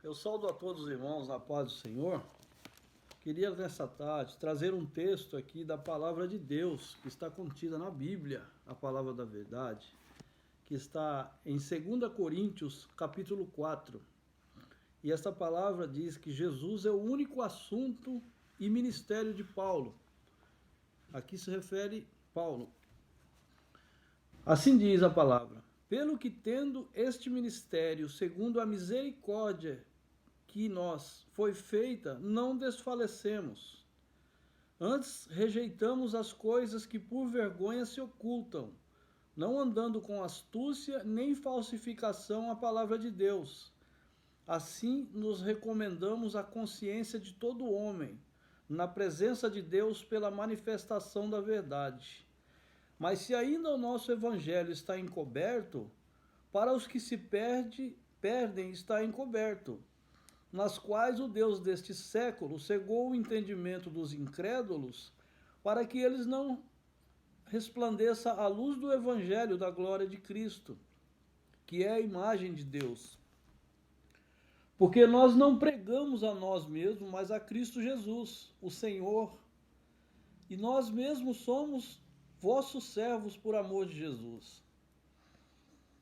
Eu saúdo a todos os irmãos na paz do Senhor. Queria nessa tarde trazer um texto aqui da palavra de Deus, que está contida na Bíblia, a palavra da verdade, que está em 2 Coríntios, capítulo 4. E essa palavra diz que Jesus é o único assunto e ministério de Paulo. Aqui se refere Paulo. Assim diz a palavra: pelo que tendo este ministério, segundo a misericórdia que nós foi feita, não desfalecemos. Antes rejeitamos as coisas que por vergonha se ocultam, não andando com astúcia nem falsificação a palavra de Deus. Assim nos recomendamos à consciência de todo homem, na presença de Deus pela manifestação da verdade. Mas se ainda o nosso evangelho está encoberto, para os que se perdem está encoberto, nas quais o Deus deste século cegou o entendimento dos incrédulos, para que eles não resplandeça a luz do evangelho da glória de Cristo, que é a imagem de Deus. Porque nós não pregamos a nós mesmos, mas a Cristo Jesus, o Senhor, e nós mesmos somos vossos servos por amor de Jesus.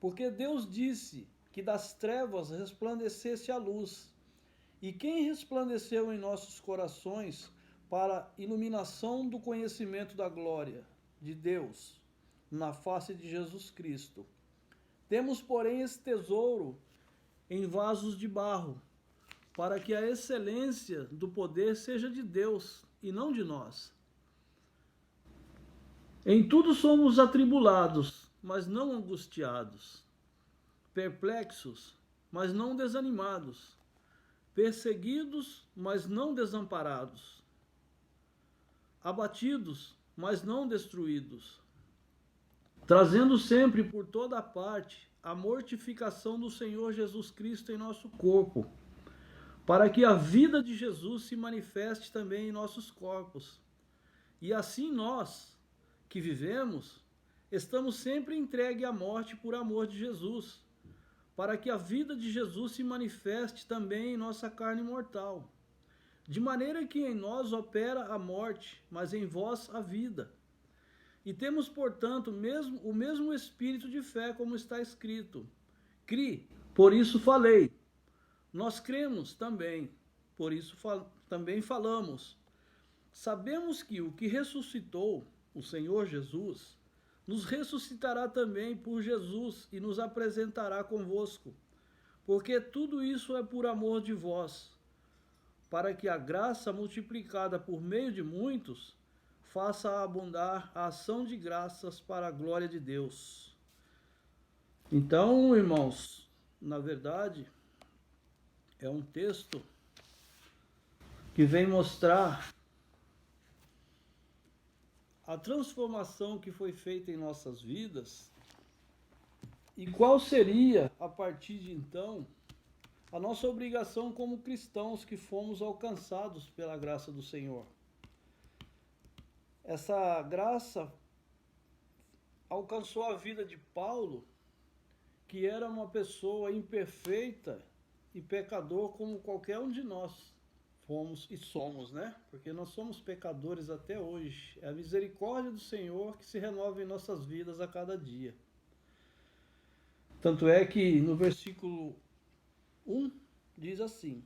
Porque Deus disse que das trevas resplandecesse a luz, e quem resplandeceu em nossos corações para a iluminação do conhecimento da glória de Deus, na face de Jesus Cristo. Temos, porém, esse tesouro em vasos de barro, para que a excelência do poder seja de Deus e não de nós. Em tudo somos atribulados, mas não angustiados, perplexos, mas não desanimados, perseguidos, mas não desamparados, abatidos, mas não destruídos, trazendo sempre por toda parte a mortificação do Senhor Jesus Cristo em nosso corpo, para que a vida de Jesus se manifeste também em nossos corpos. E assim nós, que vivemos, estamos sempre entregues à morte por amor de Jesus, para que a vida de Jesus se manifeste também em nossa carne mortal. De maneira que em nós opera a morte, mas em vós a vida. E temos, portanto, o mesmo espírito de fé, como está escrito: Cri, por isso falei. Nós cremos também, por isso também falamos. Sabemos que o que ressuscitou, o Senhor Jesus, nos ressuscitará também por Jesus e nos apresentará convosco, porque tudo isso é por amor de vós, para que a graça multiplicada por meio de muitos faça abundar a ação de graças para a glória de Deus. Então, irmãos, na verdade, é um texto que vem mostrar a transformação que foi feita em nossas vidas e qual seria, a partir de então, a nossa obrigação como cristãos que fomos alcançados pela graça do Senhor. Essa graça alcançou a vida de Paulo, que era uma pessoa imperfeita e pecador como qualquer um de nós fomos e somos, né? Porque nós somos pecadores até hoje. É a misericórdia do Senhor que se renova em nossas vidas a cada dia. Tanto é que no versículo 1 diz assim: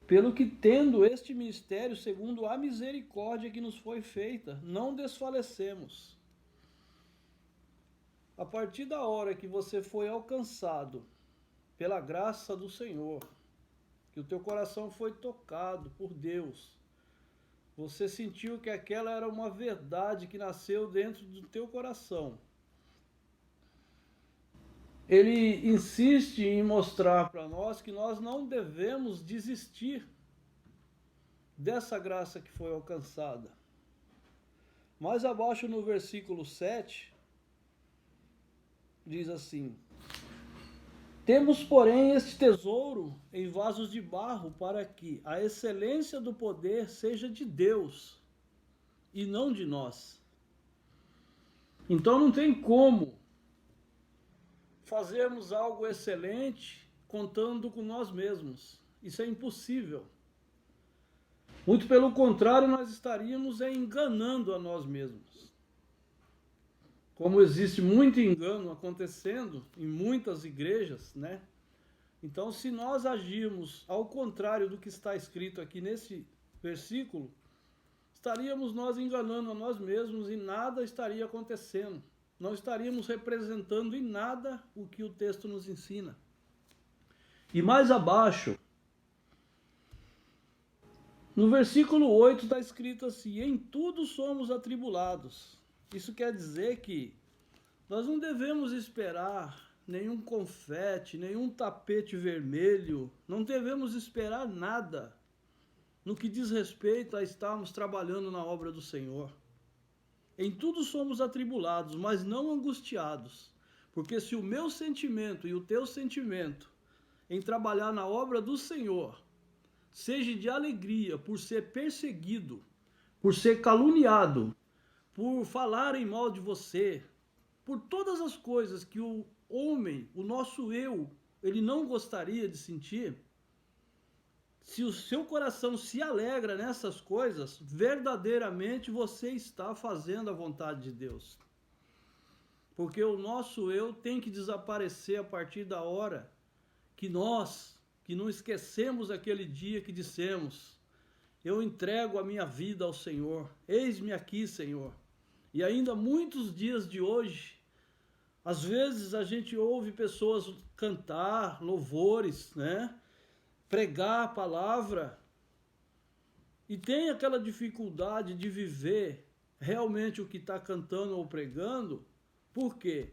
pelo que tendo este ministério segundo a misericórdia que nos foi feita, não desfalecemos. A partir da hora que você foi alcançado pela graça do Senhor, que o teu coração foi tocado por Deus, você sentiu que aquela era uma verdade que nasceu dentro do teu coração. Ele insiste em mostrar para nós que nós não devemos desistir dessa graça que foi alcançada. Mais abaixo no versículo 7, diz assim: temos, porém, este tesouro em vasos de barro, para que a excelência do poder seja de Deus e não de nós. Então não tem como fazermos algo excelente contando com nós mesmos. Isso é impossível. Muito pelo contrário, nós estaríamos enganando a nós mesmos. Como existe muito engano acontecendo em muitas igrejas, né? Então, se nós agirmos ao contrário do que está escrito aqui nesse versículo, estaríamos nós enganando a nós mesmos e nada estaria acontecendo. Não estaríamos representando em nada o que o texto nos ensina. E mais abaixo, no versículo 8 está escrito assim: em tudo somos atribulados. Isso quer dizer que nós não devemos esperar nenhum confete, nenhum tapete vermelho, não devemos esperar nada no que diz respeito a estarmos trabalhando na obra do Senhor. Em tudo somos atribulados, mas não angustiados, porque se o meu sentimento e o teu sentimento em trabalhar na obra do Senhor seja de alegria por ser perseguido, por ser caluniado, por falarem mal de você, por todas as coisas que o homem, o nosso eu, ele não gostaria de sentir, se o seu coração se alegra nessas coisas, verdadeiramente você está fazendo a vontade de Deus. Porque o nosso eu tem que desaparecer a partir da hora que nós, que não esquecemos aquele dia que dissemos: eu entrego a minha vida ao Senhor, eis-me aqui, Senhor. E ainda muitos dias de hoje, às vezes a gente ouve pessoas cantar louvores, né? Pregar a palavra, e tem aquela dificuldade de viver realmente o que está cantando ou pregando. Por quê?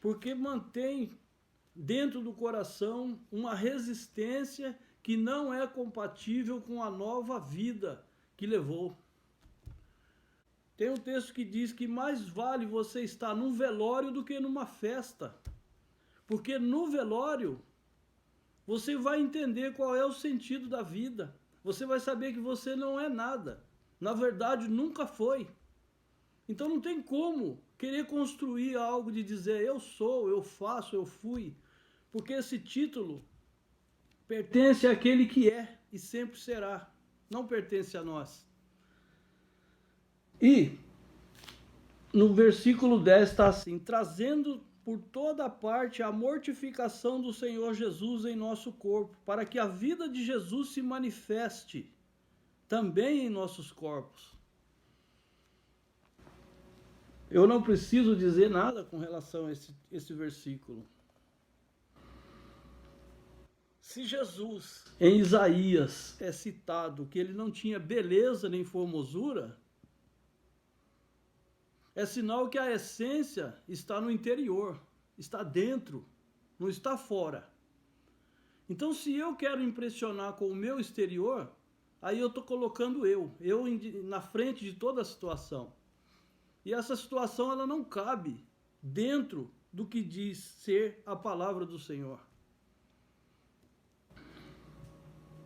Porque mantém dentro do coração uma resistência que não é compatível com a nova vida que levou. Tem um texto que diz que mais vale você estar num velório do que numa festa, porque no velório você vai entender qual é o sentido da vida. Você vai saber que você não é nada. Na verdade, nunca foi. Então não tem como querer construir algo de dizer eu sou, eu faço, eu fui. Porque esse título pertence àquele que é e sempre será. Não pertence a nós. E no versículo 10 está assim: trazendo por toda parte a mortificação do Senhor Jesus em nosso corpo, para que a vida de Jesus se manifeste também em nossos corpos. Eu não preciso dizer nada com relação a esse versículo. Se Jesus, em Isaías, é citado que ele não tinha beleza nem formosura, é sinal que a essência está no interior, está dentro, não está fora. Então, se eu quero impressionar com o meu exterior, aí eu estou colocando eu na frente de toda a situação. E essa situação ela não cabe dentro do que diz ser a palavra do Senhor.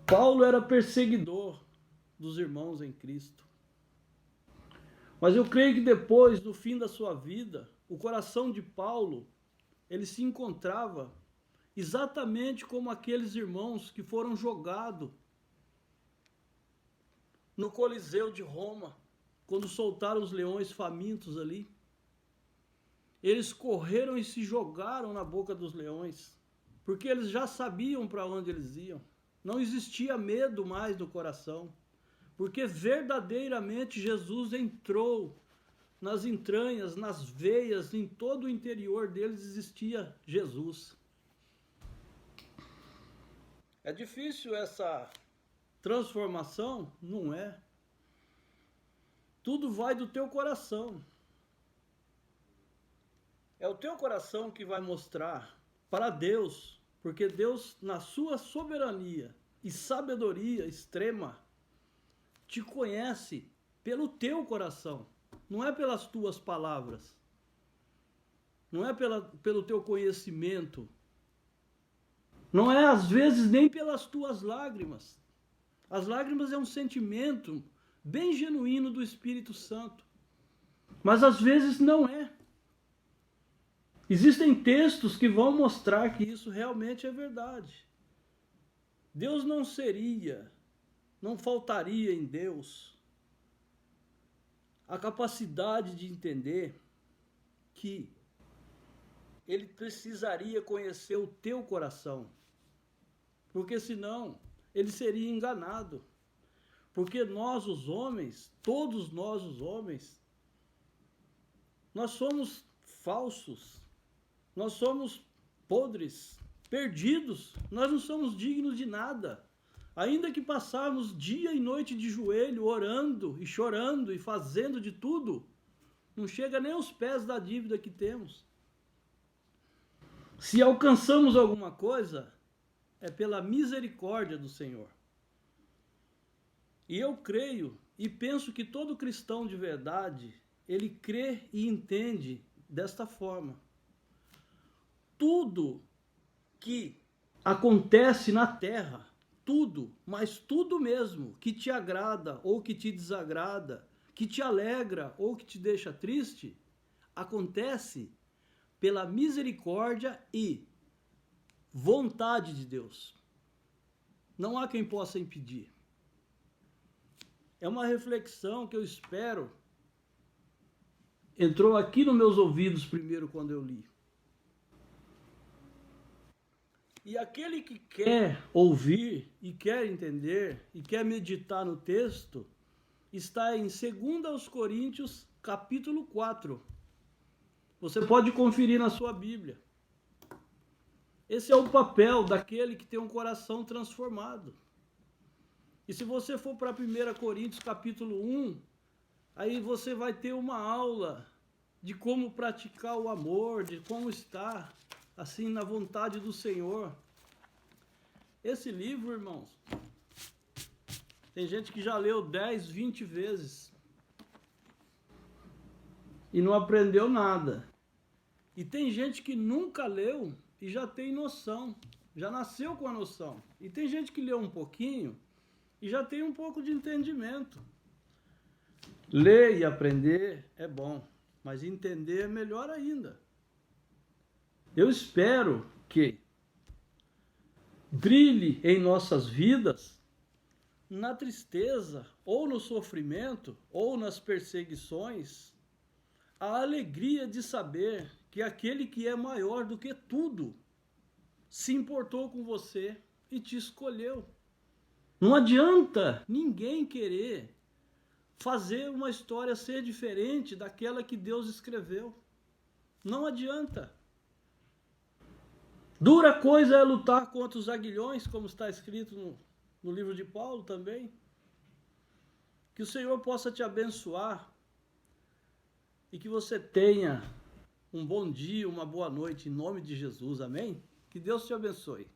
Paulo era perseguidor dos irmãos em Cristo. Mas eu creio que depois, no fim da sua vida, o coração de Paulo, ele se encontrava exatamente como aqueles irmãos que foram jogados no Coliseu de Roma, quando soltaram os leões famintos ali. Eles correram e se jogaram na boca dos leões, porque eles já sabiam para onde eles iam. Não existia medo mais no coração, porque verdadeiramente Jesus entrou nas entranhas, nas veias, em todo o interior deles existia Jesus. É difícil essa transformação? Não é. Tudo vai do teu coração. É o teu coração que vai mostrar para Deus, porque Deus, na sua soberania e sabedoria extrema, te conhece pelo teu coração, não é pelas tuas palavras, não é pelo teu conhecimento, não é às vezes nem pelas tuas lágrimas. As lágrimas é um sentimento bem genuíno do Espírito Santo, mas às vezes não é. Existem textos que vão mostrar que isso realmente é verdade. Deus não faltaria em Deus a capacidade de entender que Ele precisaria conhecer o teu coração, porque senão ele seria enganado. Porque nós os homens, todos nós os homens, nós somos falsos, nós somos podres, perdidos, nós não somos dignos de nada. Ainda que passarmos dia e noite de joelho, orando e chorando e fazendo de tudo, não chega nem aos pés da dívida que temos. Se alcançamos alguma coisa, é pela misericórdia do Senhor. E eu creio e penso que todo cristão de verdade, ele crê e entende desta forma. Tudo que acontece na terra, tudo, mas tudo mesmo, que te agrada ou que te desagrada, que te alegra ou que te deixa triste, acontece pela misericórdia e vontade de Deus. Não há quem possa impedir. É uma reflexão que eu espero entrou aqui nos meus ouvidos primeiro quando eu li. E aquele que quer ouvir e quer entender e quer meditar no texto está em 2 Coríntios, capítulo 4. Você pode conferir na sua Bíblia. Esse é o papel daquele que tem um coração transformado. E se você for para 1 Coríntios capítulo 1, aí você vai ter uma aula de como praticar o amor, de como estar assim na vontade do Senhor. Esse livro, irmãos, tem gente que já leu 10, 20 vezes e não aprendeu nada. E tem gente que nunca leu e já tem noção, já nasceu com a noção. E tem gente que leu um pouquinho e já tem um pouco de entendimento. Ler e aprender é bom, mas entender é melhor ainda. Eu espero que brilhe em nossas vidas, na tristeza, ou no sofrimento, ou nas perseguições, a alegria de saber que aquele que é maior do que tudo se importou com você e te escolheu. Não adianta ninguém querer fazer uma história ser diferente daquela que Deus escreveu. Não adianta. Dura coisa é lutar contra os aguilhões, como está escrito no livro de Paulo também. Que o Senhor possa te abençoar e que você tenha um bom dia, uma boa noite, em nome de Jesus, amém? Que Deus te abençoe.